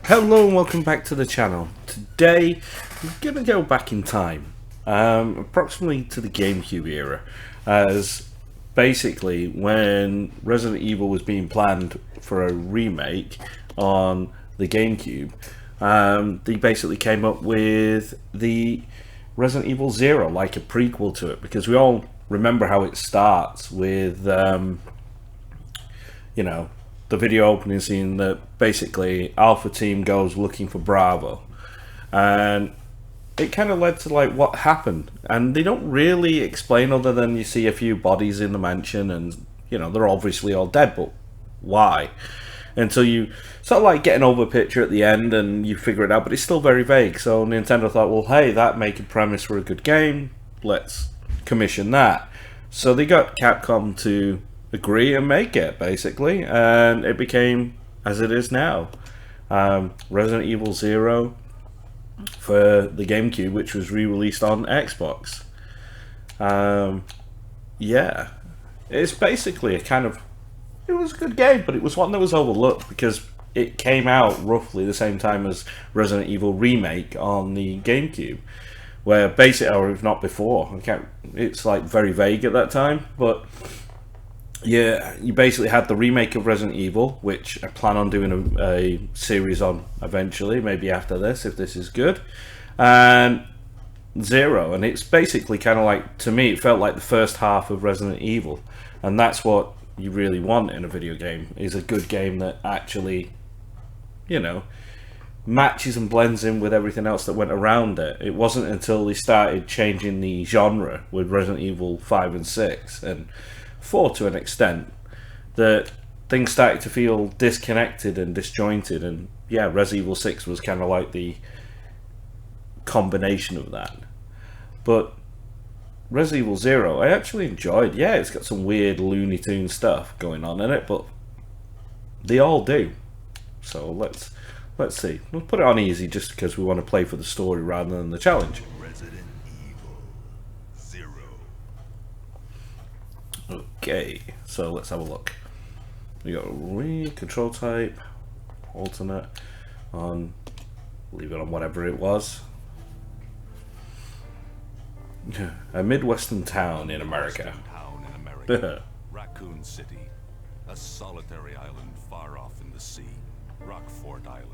Hello and welcome back to the channel. Today we're going to go back in time, approximately to the GameCube era, as basically when Resident Evil was being planned for a remake on the GameCube, they basically came up with the Resident Evil Zero, like a prequel to it, because we all remember how it starts with, you know, the video opening scene that basically Alpha Team goes looking for Bravo, and it kind of led to like what happened, and they don't really explain other than you see a few bodies in the mansion, and you know they're obviously all dead, but why? Until you sort of like get an over picture at the end and you figure it out, but it's still very vague. So Nintendo thought, well, hey, that make a premise for a good game, let's commission that. So they got Capcom to agree and make it, basically, and it became as it is now. Resident Evil Zero for the GameCube, which was re-released on Xbox. Yeah, it's basically a kind of, it was a good game, but it was one that was overlooked because it came out roughly the same time as Resident Evil Remake on the GameCube, where basically, or if not before, it's like very vague at that time, but yeah, you basically had the remake of Resident Evil, which I plan on doing a series on eventually, maybe after this, if this is good, and Zero, and it's basically kind of like, to me, it felt like the first half of Resident Evil, and that's what you really want in a video game, is a good game that actually, you know, matches and blends in with everything else that went around it. It wasn't until they started changing the genre with Resident Evil 5 and 6, and 4 to an extent, that things started to feel disconnected and disjointed, and yeah, Resident Evil 6 was kind of like the combination of that. But Resident Evil Zero, I actually enjoyed. Yeah, it's got some weird Looney Tune stuff going on in it, but they all do. So let's see. We'll put it on easy just because we want to play for the story rather than the challenge. Resident Evil Zero. Okay, so let's have a look. We got control type, alternate on, leave it on whatever it was. A Midwestern town in America. Raccoon City, a solitary island far off in the sea. Rockfort Island.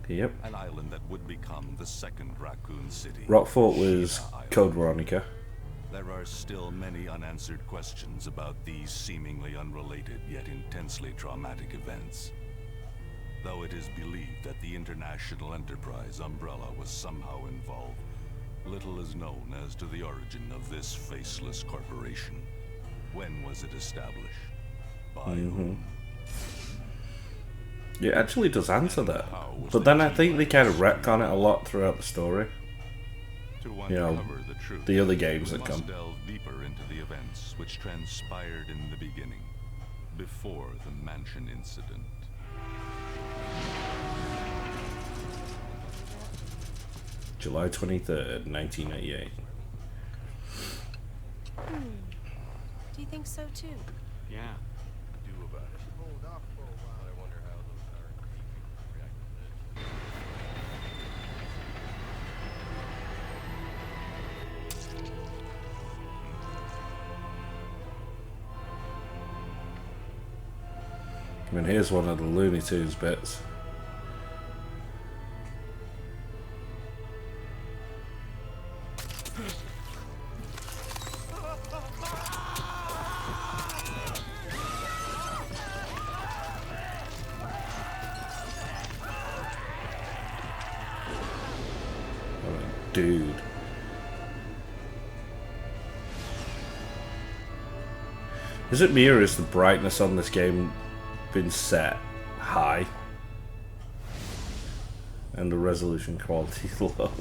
Yep. An island that would become the second Raccoon City. Rockfort was Code Veronica. There are still many unanswered questions about these seemingly unrelated yet intensely traumatic events. Though it is believed that the International Enterprise umbrella was somehow involved, little is known as to the origin of this faceless corporation. When was it established? By whom? It actually does answer that. But then I think they kind of retcon it a lot throughout the story. To You know, uncover the truth, the other games we that must come. delve deeper into the events which transpired in the beginning, before the mansion incident. July 23rd, 1988. Do you think so too? Yeah. Do about it. Hold off for a while. I wonder how those people react to this. I mean, here's one of the Looney Tunes bits. Oh, dude. Is it me or is the brightness on this game been set high and the resolution quality low?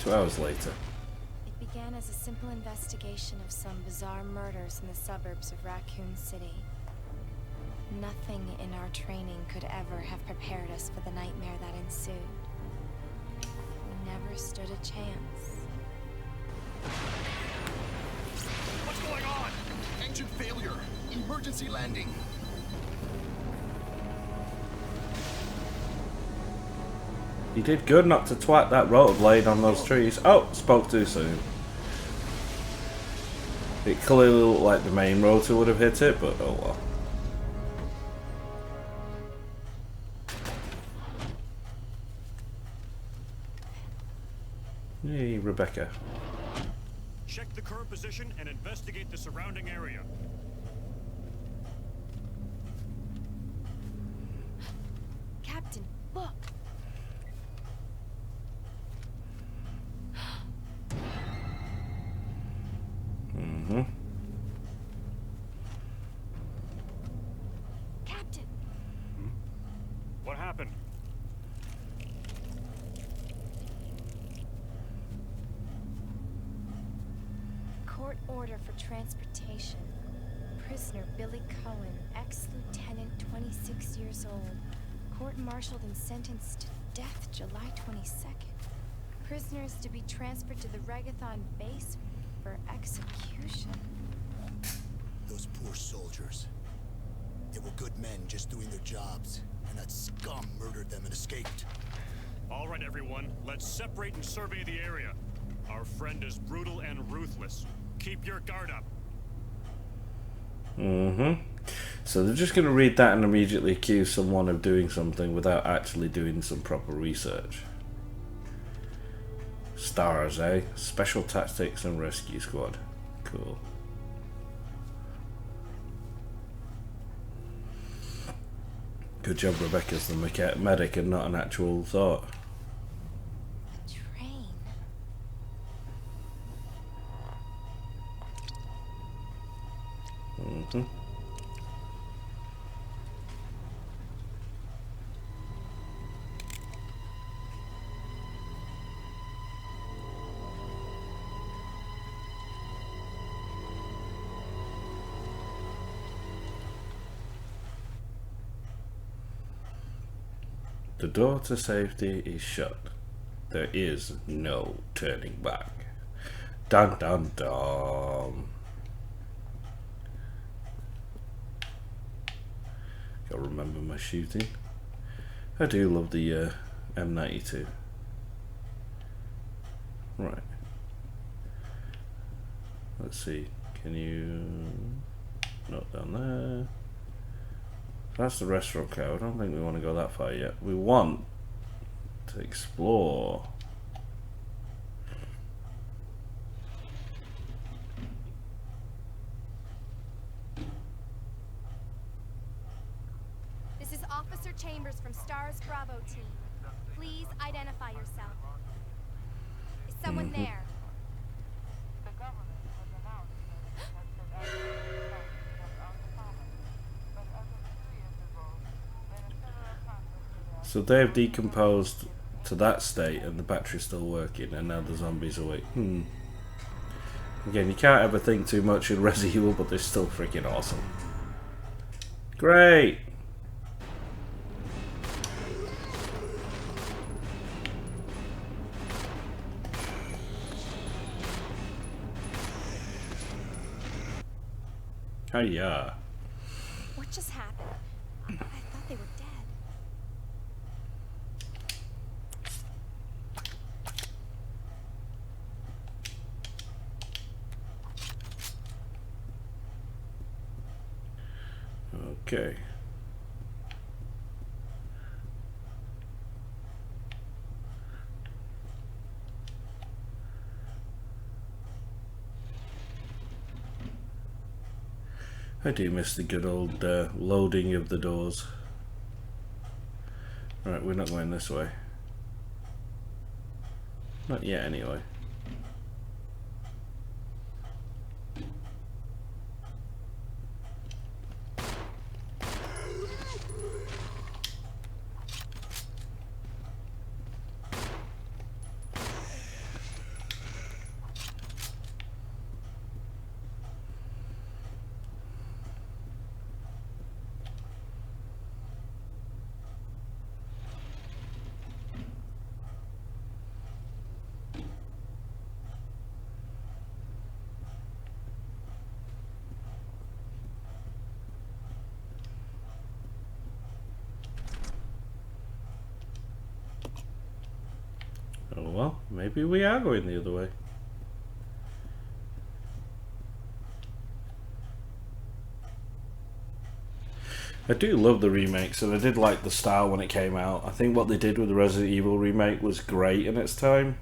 2 hours later. It began as a simple investigation of some bizarre murders in the suburbs of Raccoon City. Nothing in our training could ever have prepared us for the nightmare that ensued. We never stood a chance. What's going on? Engine failure. emergency landing. You did good not to twat that rotor blade on those trees. Oh, spoke too soon. It clearly looked like the main rotor would have hit it, but oh well. Hey, Rebecca. Check the current position and investigate the surrounding area. Captain, look! Mm-hmm. Captain! What happened? Court order for transportation. Prisoner Billy Cohen, ex-lieutenant, 26 years old. Court-martialed and sentenced to death July 22nd. Prisoner is to be transferred to the Regathon base for execution. Those poor soldiers. They were good men just doing their jobs, and that scum murdered them and escaped. All right, everyone, let's separate and survey the area. Our friend is brutal and ruthless. Keep your guard up. Mm-hmm. So they're just going to read that and immediately accuse someone of doing something without actually doing some proper research. Stars, eh? Special Tactics and Rescue Squad. Cool. Good job, Rebecca's the medic and not an actual thought. A train. Mm-hmm. The door to safety is shut. There is no turning back. Dun dun dun. Gotta remember my shooting. I do love the M92. Right. Let's see. Can you... Not down there. That's the restaurant code. I don't think we want to go that far yet. We want to explore. This is Officer Chambers from STARS Bravo team. Please identify yourself. Is someone there? So they've decomposed to that state and the battery's still working and now the zombies are awake. Again, you can't ever think too much in Resident Evil, but they're still freaking awesome. Great! Hiya. What just happened? I thought they were dead. Okay. I do miss the good old loading of the doors. Right, we're not going this way. Not yet, anyway. Maybe we are going the other way. I do love the remakes, and I did like the style when it came out. I think what they did with the Resident Evil remake was great in its time,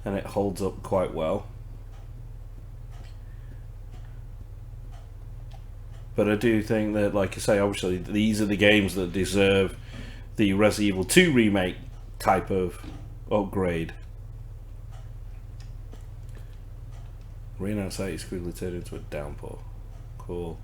and it holds up quite well. But I do think that, like I say, obviously these are the games that deserve the Resident Evil 2 remake type of upgrade. Rain outside is quickly turned into a downpour. Cool.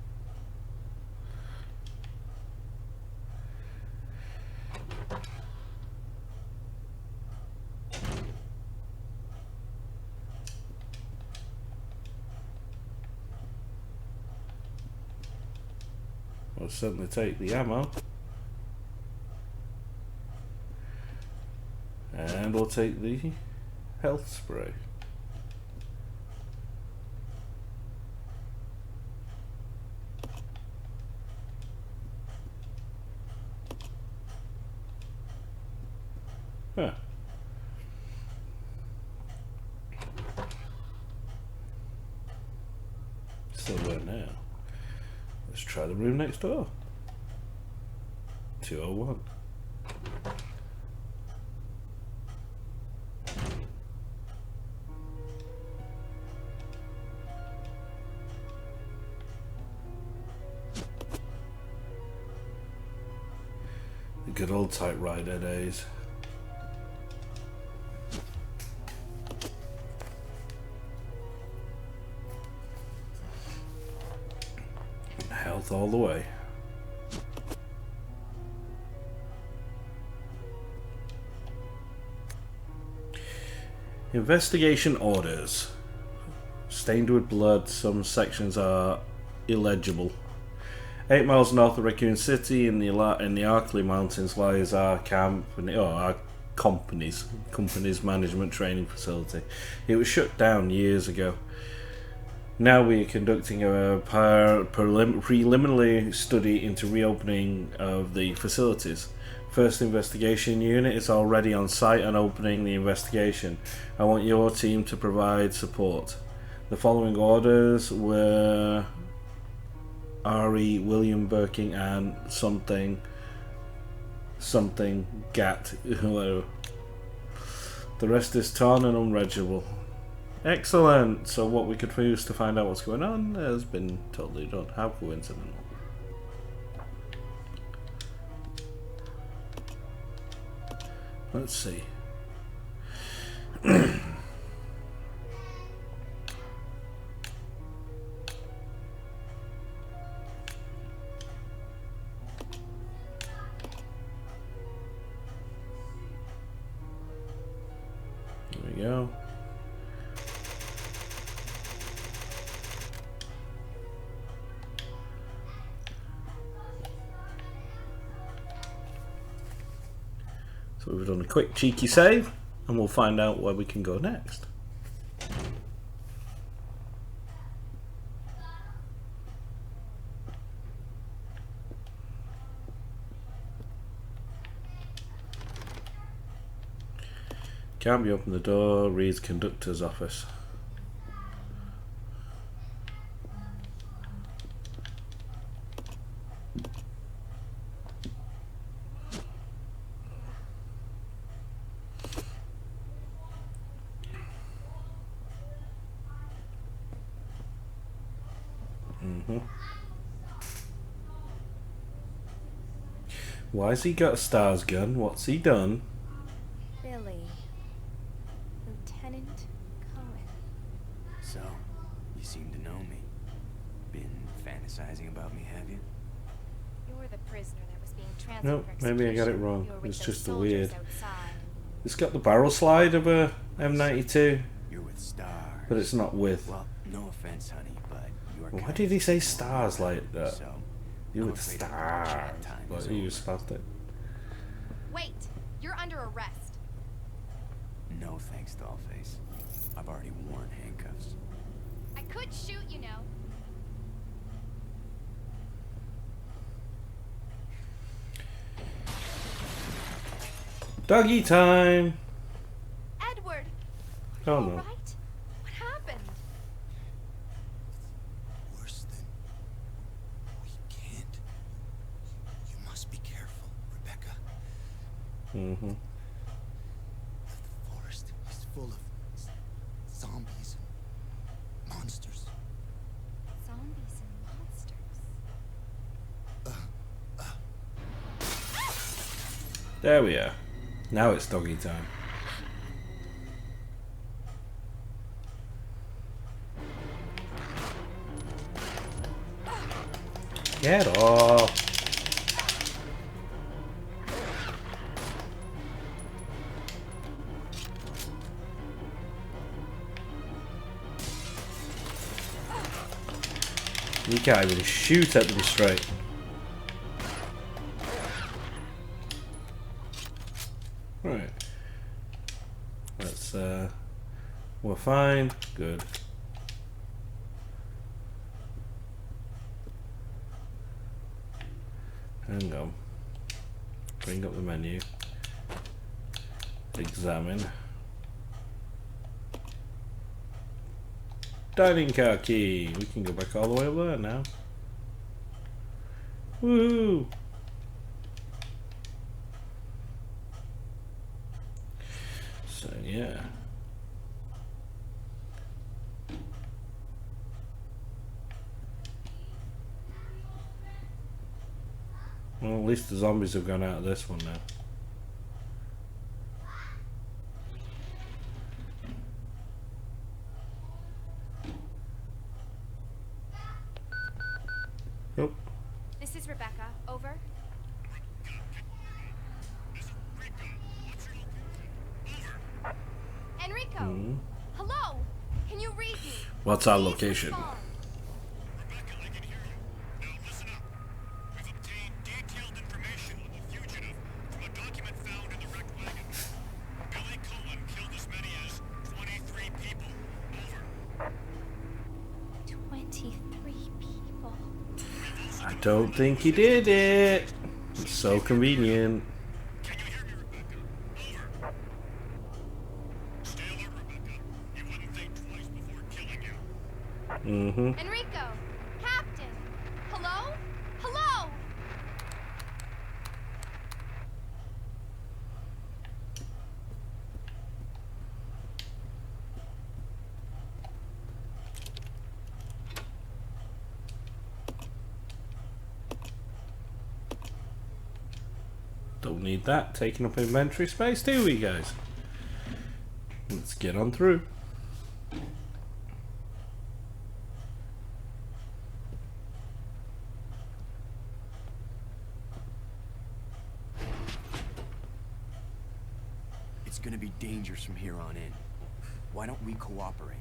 I'll certainly take the ammo. And we'll take the health spray. Huh. So where now? Let's try the room next door. 201. The good old typewriter days. Health all the way. Investigation orders. Stained with blood, some sections are illegible. 8 miles north of Raccoon City in the Arkley Mountains lies our camp, our company's management training facility. It was shut down years ago. Now we are conducting a preliminary study into reopening of the facilities. First investigation unit is already on site and opening the investigation. I want your team to provide support. The following orders were R.E. William Birking and something Gat. The rest is torn and unreadable. Excellent! So what we could use to find out what's going on has been totally done. How coincidental. Let's see. There we go. So we've done a quick cheeky save, and we'll find out where we can go next. Can't be open the door, reads conductor's office. Why's he got a Stars gun? What's he done? Billy. Lieutenant Cohen. So, you seem to know me. Been fantasizing about me, have you? You're the prisoner that was being transferred. Nope, for maybe I got it execution. wrong. You were with It's those just a soldiers weird. outside. It's got the barrel slide of a M92, You're with Stars. but it's not with. Well, no offense, honey, but you're Why kind did he of say stars like that? So, You I'm with afraid our stars. chat time Like is he over. was spastic. Wait, you're under arrest. No thanks, Dollface. I've already worn handcuffs. I could shoot, you know. Doggy time! Edward, Oh All no. right? What happened? Worse than... We can't. You must be careful, Rebecca. Mm-hmm. The forest is full of zombies and monsters. Zombies and monsters. There we are. Now it's doggy time. Get off. You can't even shoot at them straight. Right. Let's, we're fine. Good. Hang on. Bring up the menu. Examine. Dining car key. We can go back all the way up there now. Woohoo! So yeah. Well, at least the zombies have gone out of this one now. Nope. This is Rebecca. Over. Enrico! Hello! Can you read me? What's our Please location? respond. Rebecca, I can hear you. Now listen up. We've obtained detailed information on the fugitive from a document found in the wrecked wagon. Billy Cohen killed as many as 23 people. Over. 23 people. I don't think he did it. It's so convenient. Can you hear me, Rebecca? Over. Stay alert, Rebecca. You wouldn't think twice before killing you. Mm-hmm. Enrico! Captain! Hello? Hello! Don't need that taking up inventory space, do we, guys? Let's get on through. It's gonna be dangerous from here on in. Why don't we cooperate?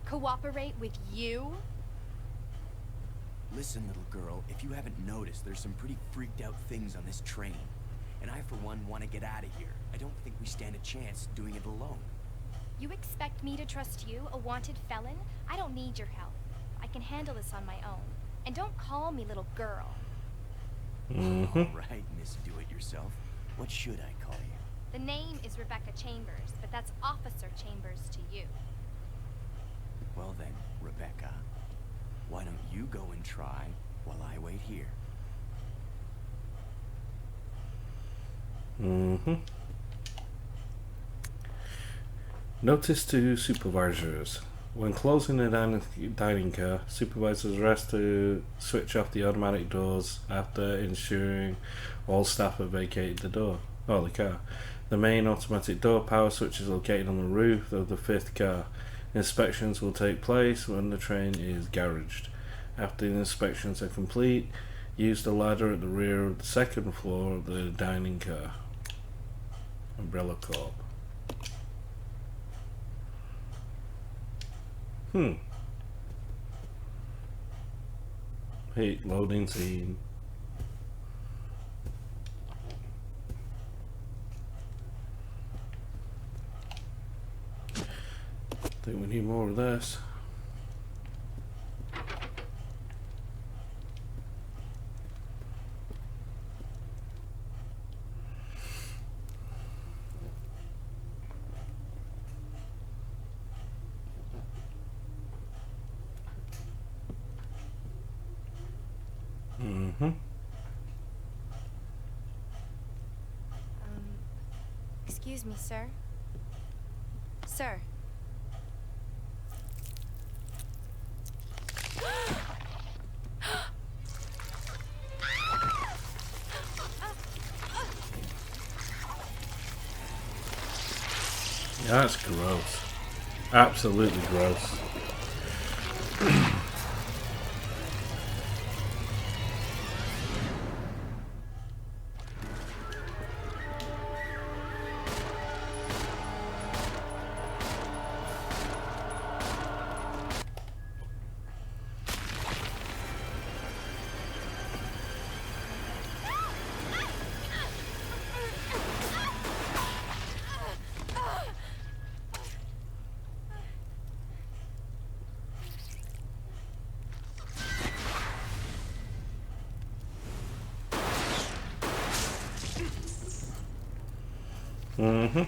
Cooperate with you? Listen, little girl, if you haven't noticed, there's some pretty freaked out things on this train. And I, for one, want to get out of here. I don't think we stand a chance doing it alone. You expect me to trust you, a wanted felon? I don't need your help. I can handle this on my own. And don't call me little girl. Mm-hmm. All right, Miss Do-It-Yourself. What should I call you? The name is Rebecca Chambers, but that's Officer Chambers to you. Well then, Rebecca, why don't you go and try while I wait here? Mm-hmm. Notice to supervisors. When closing the dining car, supervisors are asked to switch off the automatic doors after ensuring all staff have vacated the car. The main automatic door power switch is located on the roof of the fifth car. Inspections will take place when the train is garaged. After the inspections are complete, use the ladder at the rear of the second floor of the dining car. Umbrella Corp. Hey, loading scene. Think we need more of this. Excuse me, sir. Sir. That's gross. Absolutely gross. Mm-hmm. Are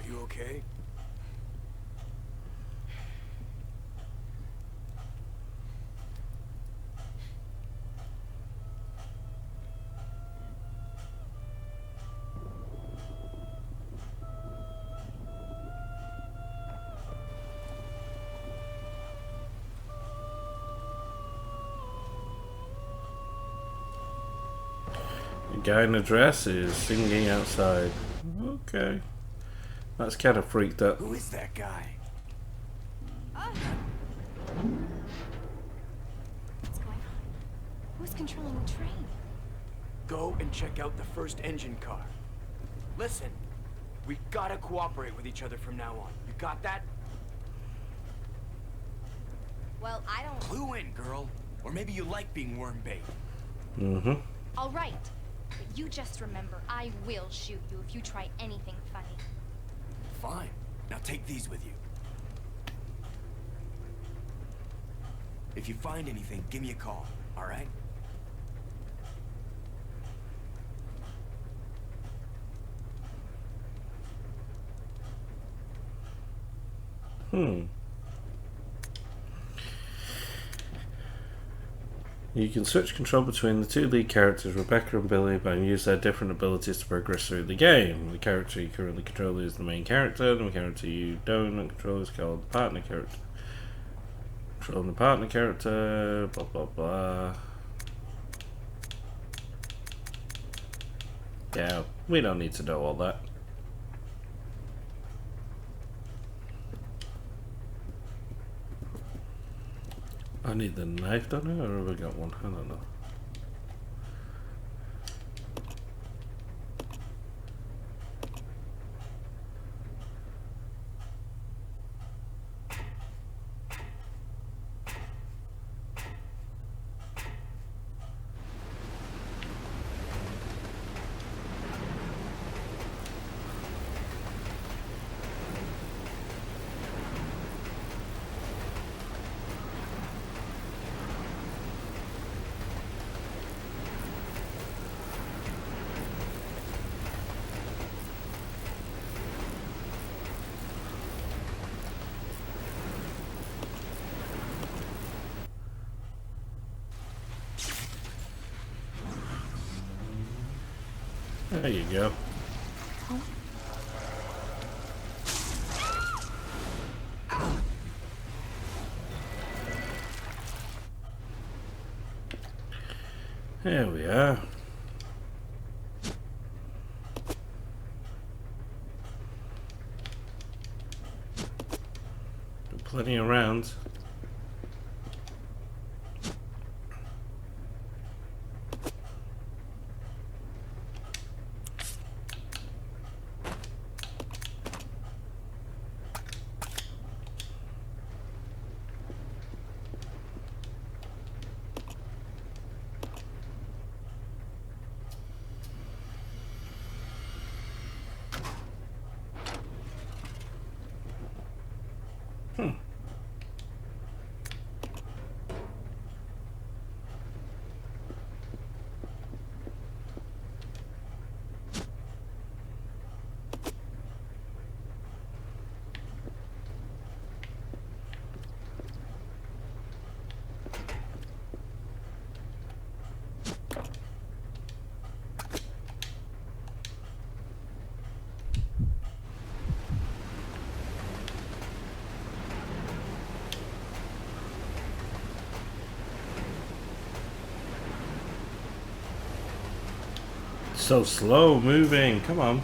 you okay? The guy in the dress is singing outside. Okay. That's kind of freaked up. Who is that guy? What's going on? Who's controlling the train? Go and check out the first engine car. Listen, we gotta cooperate with each other from now on. You got that? Well, I don't... Clue in, girl. Or maybe you like being worm bait. Mm-hmm. All right. But you just remember, I will shoot you if you try anything funny. Fine. Now take these with you. If you find anything, give me a call, all right? You can switch control between the two lead characters, Rebecca and Billy, and use their different abilities to progress through the game. The character you currently control is the main character, and the character you don't control is called the partner character. Controlling the partner character, blah blah blah. Yeah, we don't need to know all that. I need the knife down here, or have I got one? I don't know. There you go. There we are. Plenty of rounds. so slow moving. Come on.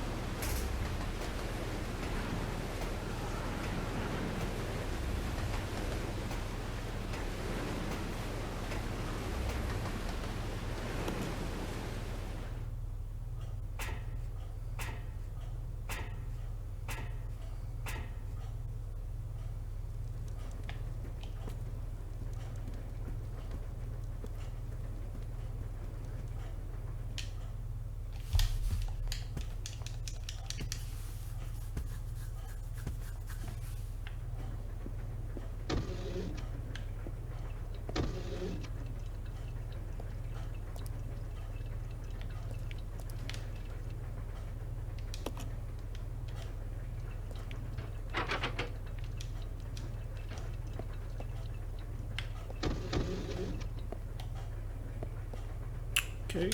Okay.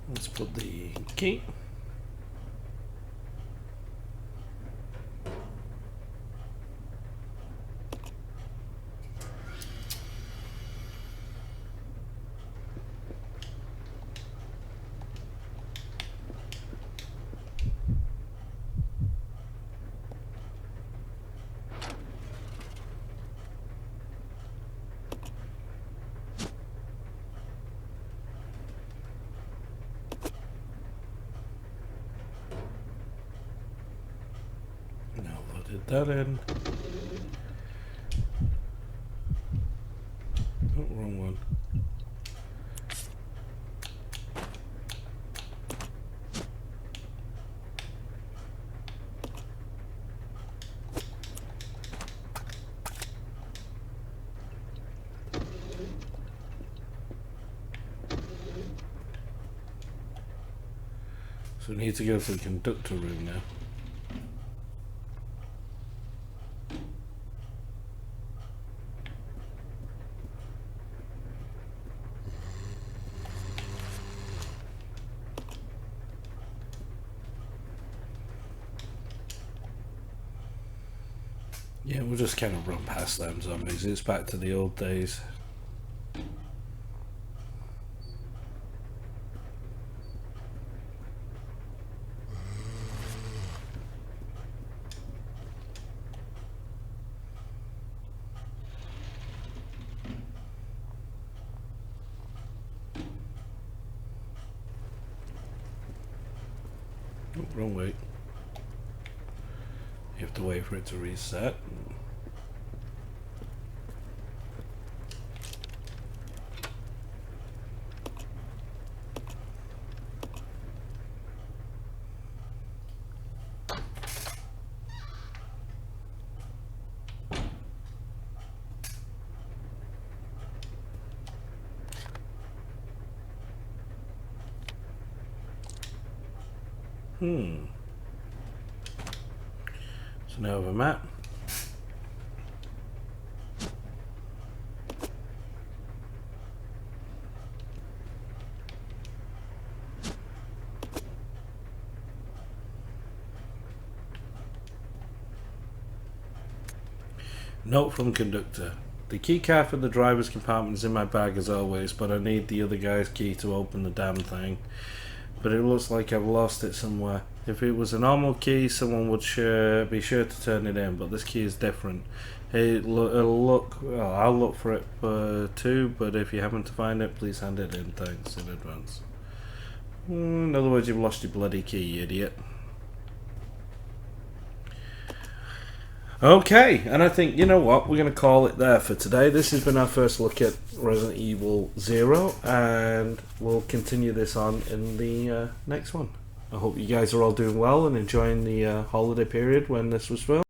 Let's put the key. Now loaded that in. Oh, wrong one. So we need to go to the conductor room now. Yeah, we'll just kind of run past them zombies. It's back to the old days. Oh, wrong way. You have to wait for it to reset. So now we have a map. Note from conductor. The keycard for the driver's compartment is in my bag as always, but I need the other guy's key to open the damn thing. But it looks like I've lost it somewhere. If it was a normal key, someone would be sure to turn it in, but this key is different. It'll look, well, I'll look for it too, but if you happen to find it, please hand it in. Thanks in advance. In other words, you've lost your bloody key, you idiot. Okay, and I think, you know what, we're going to call it there for today. This has been our first look at Resident Evil 0, and we'll continue this on in the next one. I hope you guys are all doing well and enjoying the holiday period when this was filmed.